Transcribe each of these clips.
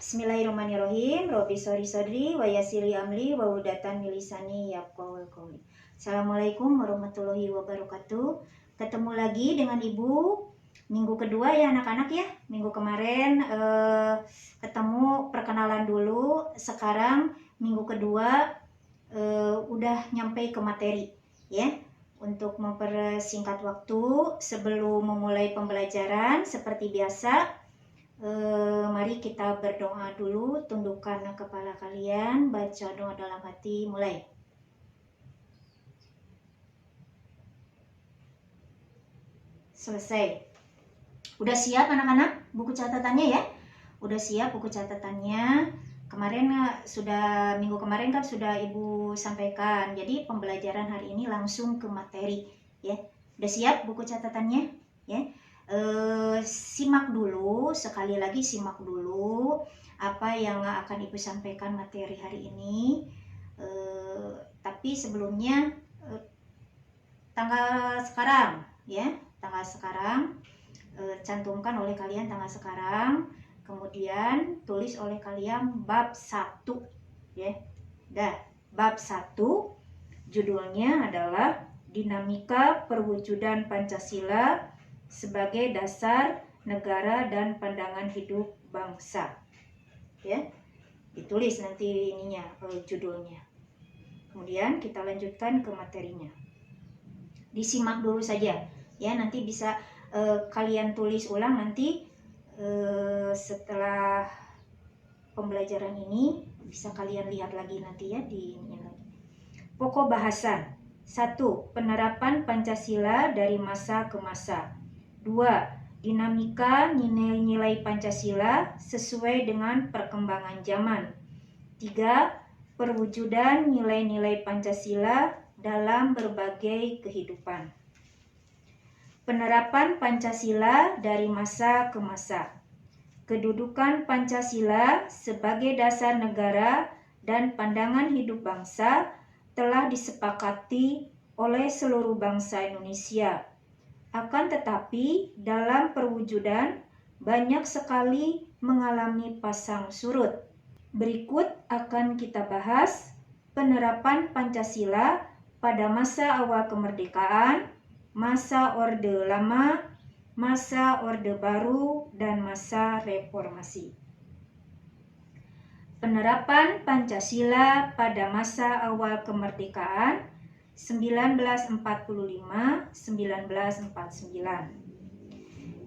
Bismillahirrahmanirrahim. Robbi sholli sodri wa yassirli amri wa hludatan min lisani yafqahul qawli. Assalamualaikum warahmatullahi wabarakatuh. Ketemu lagi dengan Ibu minggu kedua ya anak-anak ya. Minggu kemarin ketemu perkenalan dulu. Sekarang minggu kedua udah nyampe ke materi ya. Untuk mempersingkat waktu sebelum memulai pembelajaran seperti biasa, mari kita berdoa dulu. Tundukkan kepala kalian, baca doa dalam hati, mulai. Selesai. Udah siap anak-anak buku catatannya ya? Udah siap buku catatannya. Kemarin minggu kemarin kan sudah Ibu sampaikan. Jadi pembelajaran hari ini langsung ke materi ya. Udah siap buku catatannya ya? Simak dulu, sekali lagi simak dulu apa yang akan Ibu sampaikan materi hari ini. Tapi sebelumnya tanggal sekarang ya, tanggal sekarang cantumkan oleh kalian tanggal sekarang, kemudian tulis oleh kalian bab 1 ya. Bab 1 judulnya adalah Dinamika Perwujudan Pancasila sebagai dasar negara dan pandangan hidup bangsa ya, ditulis nanti ininya judulnya. Kemudian kita lanjutkan ke materinya. Disimak dulu saja ya, nanti bisa kalian tulis ulang nanti setelah pembelajaran ini, bisa kalian lihat lagi nanti ya di ini lagi. Pokok bahasan 1. Penerapan Pancasila dari masa ke masa. 2. Dinamika nilai-nilai Pancasila sesuai dengan perkembangan zaman. 3. Perwujudan nilai-nilai Pancasila dalam berbagai kehidupan. Penerapan Pancasila dari masa ke masa. Kedudukan Pancasila sebagai dasar negara dan pandangan hidup bangsa telah disepakati oleh seluruh bangsa Indonesia. Akan tetapi, dalam perwujudan banyak sekali mengalami pasang surut. Berikut akan kita bahas penerapan Pancasila pada masa awal kemerdekaan, masa Orde Lama, masa Orde Baru, dan masa reformasi. Penerapan Pancasila pada masa awal kemerdekaan 1945-1949.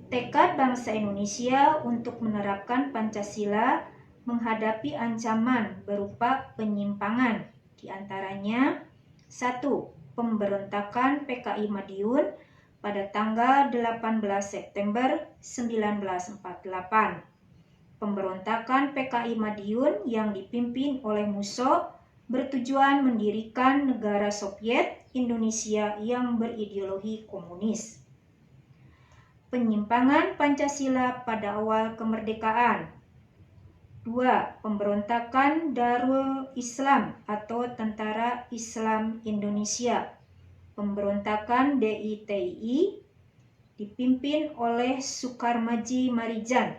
Tekad bangsa Indonesia untuk menerapkan Pancasila menghadapi ancaman berupa penyimpangan, diantaranya 1. Pemberontakan PKI Madiun pada tanggal 18 September 1948. Pemberontakan PKI Madiun yang dipimpin oleh Musso bertujuan mendirikan negara Soviet Indonesia yang berideologi komunis. Penyimpangan Pancasila pada awal kemerdekaan. 2. Pemberontakan Darul Islam atau Tentara Islam Indonesia. Pemberontakan DITI dipimpin oleh Sukarmaji Marijan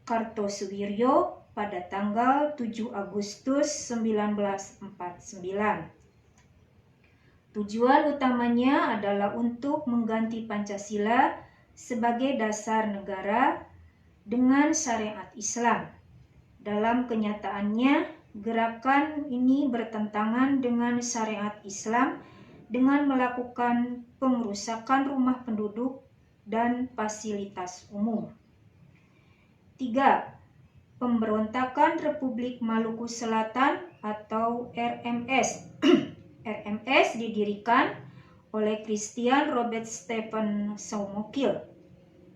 Kartosuwiryo pada tanggal 7 Agustus 1949. Tujuan utamanya adalah untuk mengganti Pancasila sebagai dasar negara dengan syariat Islam. Dalam kenyataannya, gerakan ini bertentangan dengan syariat Islam dengan melakukan pengerusakan rumah penduduk dan fasilitas umum. 3. Pemberontakan Republik Maluku Selatan atau RMS. RMS didirikan oleh Christian Robert Stephen Soumokil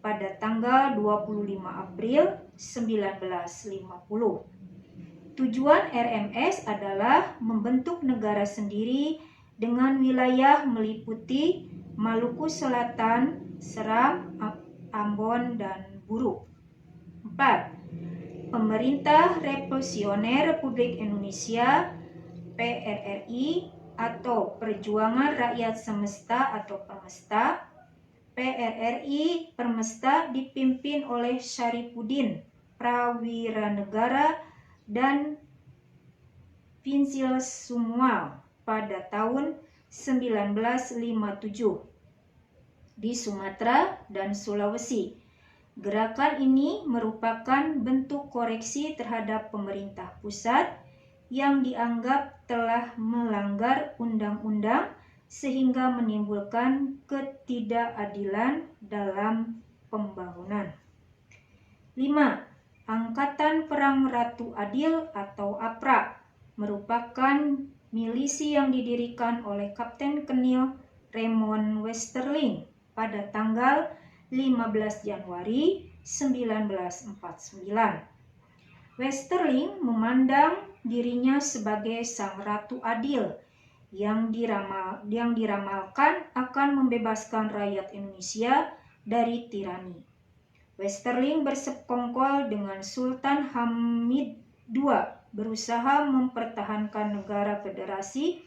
pada tanggal 25 April 1950. Tujuan RMS adalah membentuk negara sendiri dengan wilayah meliputi Maluku Selatan, Seram, Ambon, dan Buru. 4. Pemerintah Revolusioner Republik Indonesia PRRI atau Perjuangan Rakyat Semesta atau Permesta. PRRI Permesta dipimpin oleh Syarifuddin Prawiranegara dan Pinsil Sumual pada tahun 1957 di Sumatera dan Sulawesi. Gerakan ini merupakan bentuk koreksi terhadap pemerintah pusat yang dianggap telah melanggar undang-undang sehingga menimbulkan ketidakadilan dalam pembangunan. 5. Angkatan Perang Ratu Adil atau APRA merupakan milisi yang didirikan oleh Kapten Kenil Raymond Westerling pada tanggal 15 Januari 1949. Westerling memandang dirinya sebagai sang Ratu Adil yang diramalkan akan membebaskan rakyat Indonesia dari tirani. Westerling bersekongkol dengan Sultan Hamid II berusaha mempertahankan negara federasi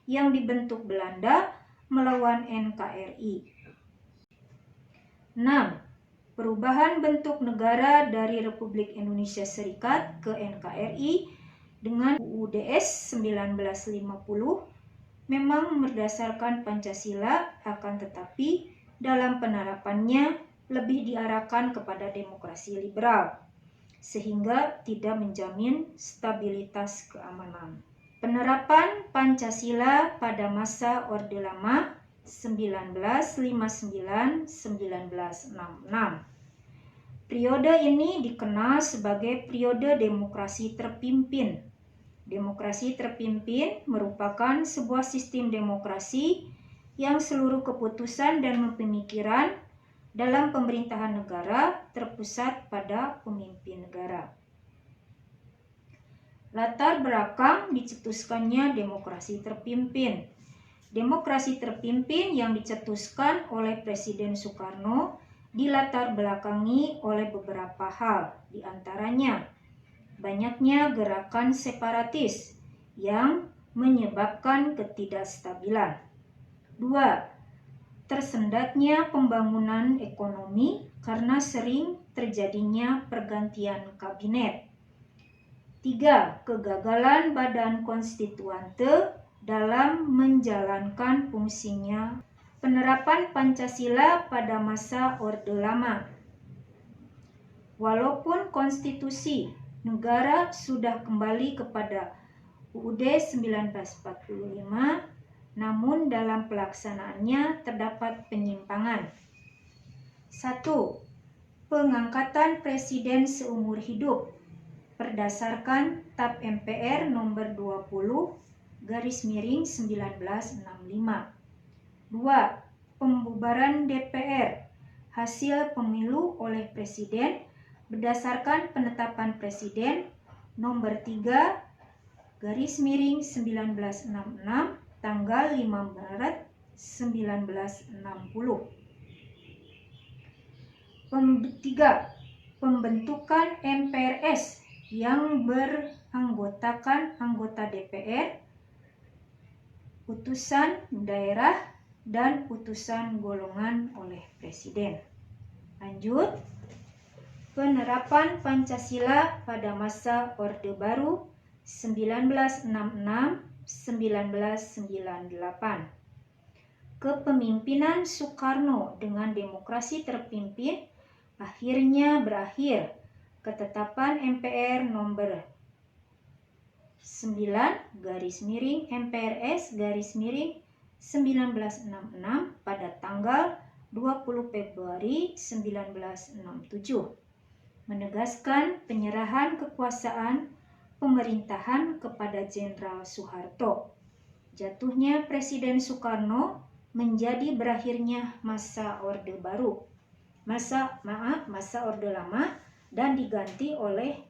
yang dibentuk Belanda melawan NKRI. 6. Perubahan bentuk negara dari Republik Indonesia Serikat ke NKRI dengan UUDS 1950 memang berdasarkan Pancasila, akan tetapi dalam penerapannya lebih diarahkan kepada demokrasi liberal, sehingga tidak menjamin stabilitas keamanan. Penerapan Pancasila pada masa Orde Lama 1959-1966. Periode ini dikenal sebagai periode demokrasi terpimpin. Demokrasi terpimpin merupakan sebuah sistem demokrasi yang seluruh keputusan dan pemikiran dalam pemerintahan negara terpusat pada pemimpin negara. Latar belakang dicetuskannya demokrasi terpimpin. Demokrasi terpimpin yang dicetuskan oleh Presiden Soekarno dilatar belakangi oleh beberapa hal, di antaranya banyaknya gerakan separatis yang menyebabkan ketidakstabilan. 2. Tersendatnya pembangunan ekonomi karena sering terjadinya pergantian kabinet. 3. Kegagalan Badan Konstituante dalam menjalankan fungsinya. Penerapan Pancasila pada masa Orde Lama. Walaupun konstitusi negara sudah kembali kepada UUD 1945, namun dalam pelaksanaannya terdapat penyimpangan. 1. Pengangkatan presiden seumur hidup berdasarkan TAP MPR nomor 20/1965. 2. Pembubaran DPR hasil pemilu oleh presiden berdasarkan penetapan presiden nomor 3/1966 tanggal 5 Maret 1960. 3. Pembentukan MPRS yang beranggotakan anggota DPR, utusan daerah, dan utusan golongan oleh presiden. Lanjut. Penerapan Pancasila pada masa Orde Baru 1966-1998. Kepemimpinan Soekarno dengan demokrasi terpimpin akhirnya berakhir. Ketetapan MPR nomor 9/MPRS/1966 pada tanggal 20 Februari 1967 menegaskan penyerahan kekuasaan pemerintahan kepada Jenderal Soeharto. Jatuhnya Presiden Soekarno menjadi berakhirnya masa Orde Baru. Masa Orde Lama dan diganti oleh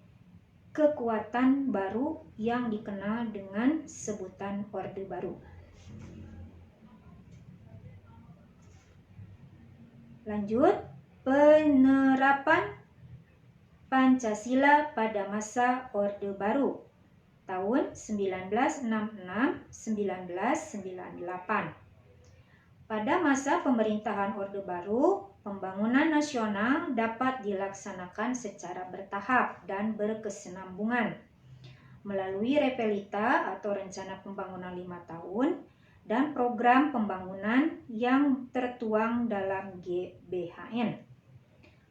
kekuatan baru yang dikenal dengan sebutan Orde Baru. Lanjut, penerapan Pancasila pada masa Orde Baru tahun 1966-1998. Pada masa pemerintahan Orde Baru, pembangunan nasional dapat dilaksanakan secara bertahap dan berkesinambungan melalui repelita atau rencana pembangunan 5 tahun dan program pembangunan yang tertuang dalam GBHN,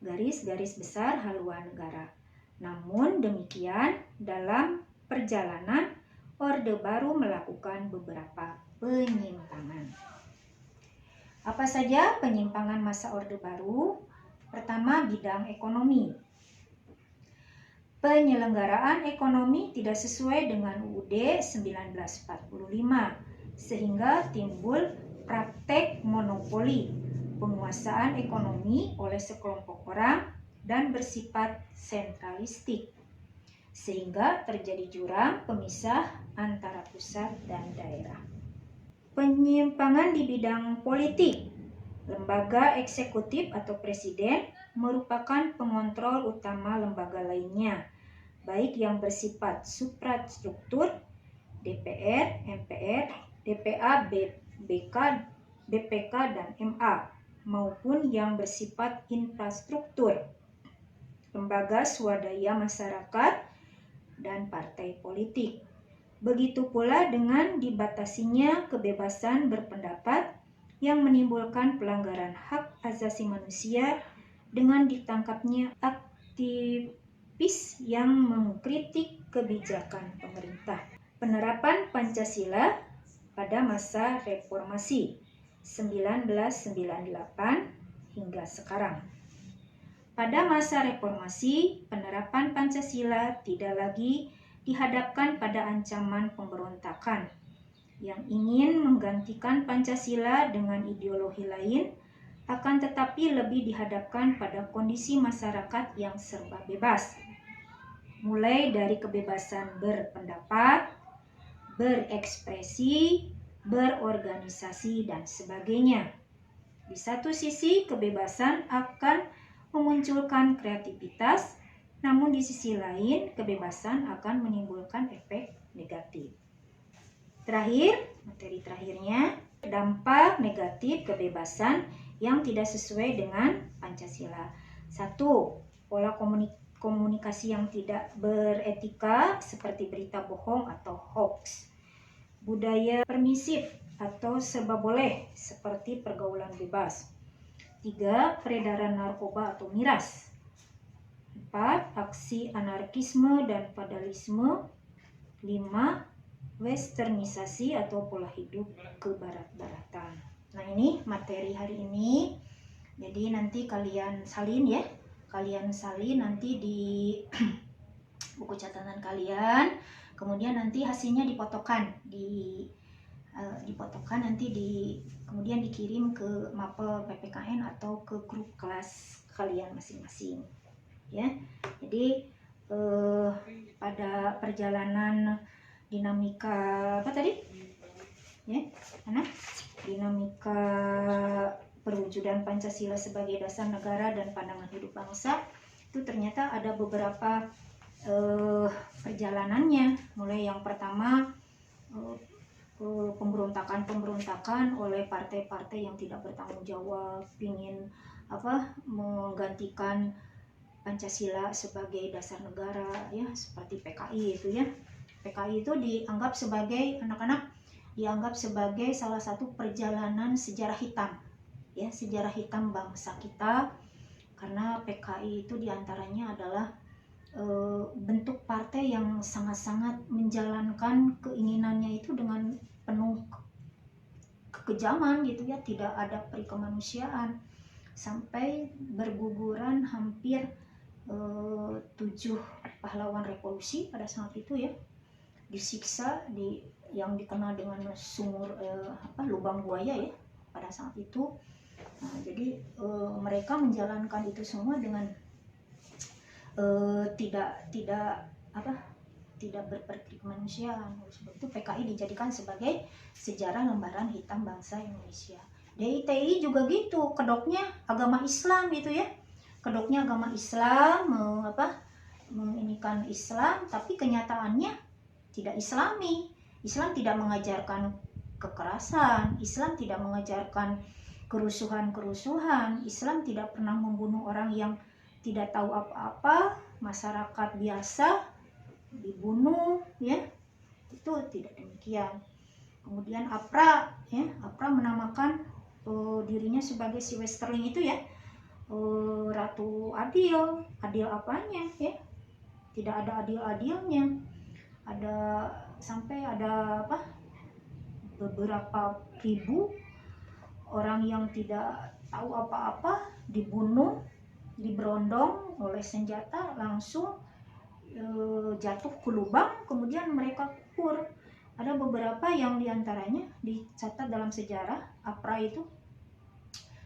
garis-garis besar haluan negara. Namun demikian, dalam perjalanan Orde Baru melakukan beberapa penyimpangan. Apa saja penyimpangan masa Orde Baru? Pertama, bidang ekonomi. Penyelenggaraan ekonomi tidak sesuai dengan UUD 1945, sehingga timbul praktek monopoli penguasaan ekonomi oleh sekelompok orang dan bersifat sentralistik, sehingga terjadi jurang pemisah antara pusat dan daerah. Penyimpangan di bidang politik. Lembaga eksekutif atau presiden merupakan pengontrol utama lembaga lainnya, baik yang bersifat suprastruktur, DPR, MPR, DPA, BK, BPK, dan MA, maupun yang bersifat infrastruktur, lembaga swadaya masyarakat, dan partai politik. Begitu pula dengan dibatasinya kebebasan berpendapat yang menimbulkan pelanggaran hak asasi manusia dengan ditangkapnya aktivis yang mengkritik kebijakan pemerintah. Penerapan Pancasila pada masa reformasi 1998 hingga sekarang. Pada masa reformasi, penerapan Pancasila tidak lagi dihadapkan pada ancaman pemberontakan yang ingin menggantikan Pancasila dengan ideologi lain, akan tetapi lebih dihadapkan pada kondisi masyarakat yang serba bebas, mulai dari kebebasan berpendapat, berekspresi, berorganisasi, dan sebagainya. Di satu sisi, kebebasan akan memunculkan kreativitas, namun di sisi lain, kebebasan akan menimbulkan efek negatif. Terakhir, materi terakhirnya, dampak negatif kebebasan yang tidak sesuai dengan Pancasila. 1. Pola komunikasi yang tidak beretika seperti berita bohong atau hoax. Budaya permisif atau serba boleh seperti pergaulan bebas. 3. Peredaran narkoba atau miras. 4. Aksi anarkisme dan vandalisme. 5. Westernisasi atau pola hidup kebarat-baratan. Nah, ini materi hari ini. Jadi nanti kalian salin ya. Kalian salin nanti di buku catatan kalian. Kemudian nanti hasilnya dipotokkan kemudian dikirim ke mapel PPKN atau ke grup kelas kalian masing-masing. Ya, jadi pada perjalanan dinamika apa tadi? Ya, karena dinamika perwujudan Pancasila sebagai dasar negara dan pandangan hidup bangsa itu ternyata ada beberapa perjalanannya. Mulai yang pertama pemberontakan oleh partai-partai yang tidak bertanggung jawab, ingin menggantikan Pancasila sebagai dasar negara, ya, seperti PKI itu ya. PKI itu dianggap sebagai dianggap sebagai salah satu perjalanan sejarah hitam, ya, sejarah hitam bangsa kita, karena PKI itu diantaranya adalah bentuk partai yang sangat-sangat menjalankan keinginannya itu dengan penuh kekejaman gitu ya, tidak ada peri kemanusiaan, sampai berguguran hampir 7 pahlawan revolusi pada saat itu ya, disiksa yang dikenal dengan lubang buaya ya pada saat itu. Nah, jadi mereka menjalankan itu semua dengan tidak berperi kemanusiaan. Sebab itu PKI dijadikan sebagai sejarah lembaran hitam bangsa Indonesia. DITI juga gitu, kedoknya agama Islam gitu ya. Kedoknya agama Islam, menginikan Islam, tapi kenyataannya tidak Islami. Islam tidak mengajarkan kekerasan. Islam tidak mengajarkan kerusuhan-kerusuhan. Islam tidak pernah membunuh orang yang tidak tahu apa-apa, masyarakat biasa dibunuh, ya. Itu tidak demikian. Kemudian APRA, ya, APRA menamakan dirinya sebagai si Westerling itu, ya, Ratu Adil. Adil apanya, ya? Tidak ada adil-adilnya. Sampai ada beberapa ribu orang yang tidak tahu apa-apa dibunuh, diberondong oleh senjata, langsung jatuh ke lubang, kemudian mereka kubur. Ada beberapa yang diantaranya dicatat dalam sejarah APRA itu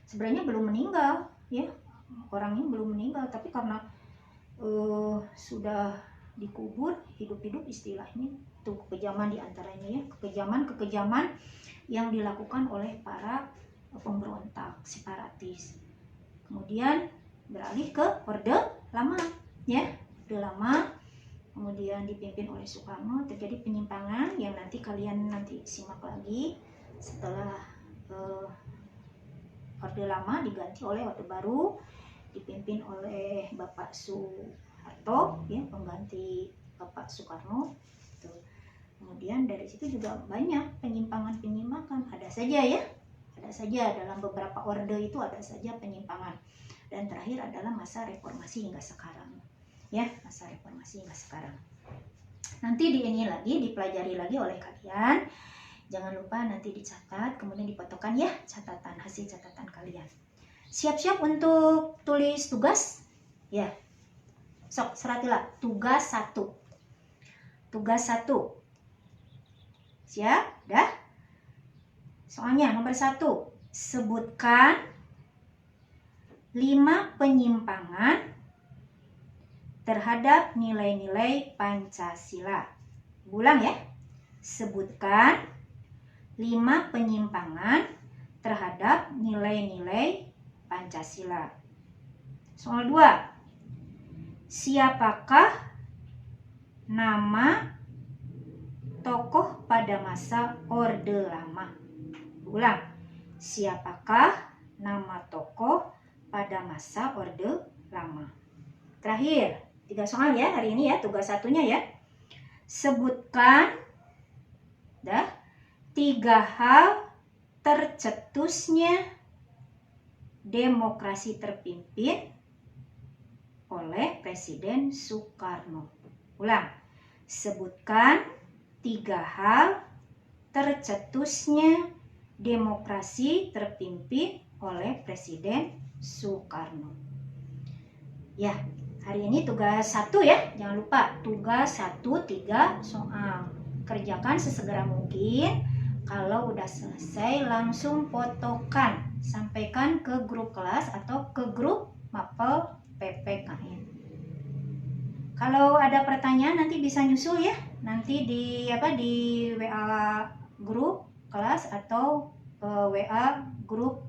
sebenarnya belum meninggal, ya, orangnya belum meninggal, tapi karena sudah dikubur hidup-hidup, istilahnya itu kekejaman diantaranya, ya, kekejaman yang dilakukan oleh para pemberontak separatis. Kemudian beralih ke Orde Lama, ya, Orde Lama, kemudian dipimpin oleh Soekarno. Terjadi penyimpangan yang kalian simak lagi setelah Orde Lama diganti oleh Orde Baru, dipimpin oleh Bapak Soeharto, ya, pengganti Bapak Soekarno. Kemudian dari situ juga banyak penyimpangan, ada saja dalam beberapa orde itu ada saja penyimpangan. Dan terakhir adalah masa reformasi hingga sekarang, ya, masa reformasi hingga sekarang. Nanti dipelajari lagi oleh kalian. Jangan lupa nanti dicatat, kemudian difotokan, ya, hasil catatan kalian. Siap-siap untuk tulis tugas, ya. Sok seratilah tugas 1. Siap? Dah? Soalnya nomor 1, sebutkan 5 penyimpangan terhadap nilai-nilai Pancasila. Ulang, ya. Sebutkan 5 penyimpangan terhadap nilai-nilai Pancasila. Soal 2. Siapakah nama tokoh pada masa Orde Lama? Ulang. Siapakah nama tokoh pada masa Orde Lama? Terakhir, 3 soal, ya, hari ini, ya, tugas 1-nya, ya. Sebutkan 3 hal tercetusnya demokrasi terpimpin oleh Presiden Soekarno. Ulang. Sebutkan 3 hal tercetusnya demokrasi terpimpin oleh Presiden Soekarno. Ya, hari ini tugas 1, ya. Jangan lupa tugas 1, 3 soal. Kerjakan sesegera mungkin. Kalau udah selesai langsung fotokan, sampaikan ke grup kelas atau ke grup Mapel PPKN. Kalau ada pertanyaan nanti bisa nyusul, ya. Nanti di WA grup kelas atau WA grup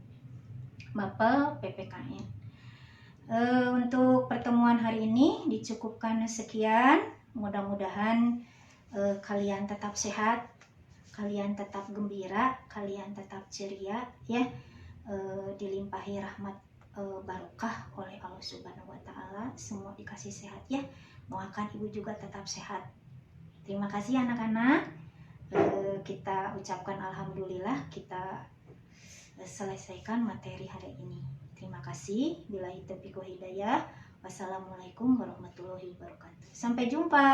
Mapel PPKN. Untuk pertemuan hari ini dicukupkan sekian. Mudah-mudahan kalian tetap sehat, kalian tetap gembira, kalian tetap ceria, ya. Dilimpahi rahmat barokah oleh Allah Subhanahu wa Ta'ala. Semua dikasih sehat, ya. Doakan ibu juga tetap sehat. Terima kasih anak-anak. Kita ucapkan alhamdulillah kita selesaikan materi hari ini. Terima kasih. Billahi taufiq wal hidayah. Wassalamualaikum warahmatullahi wabarakatuh. Sampai jumpa.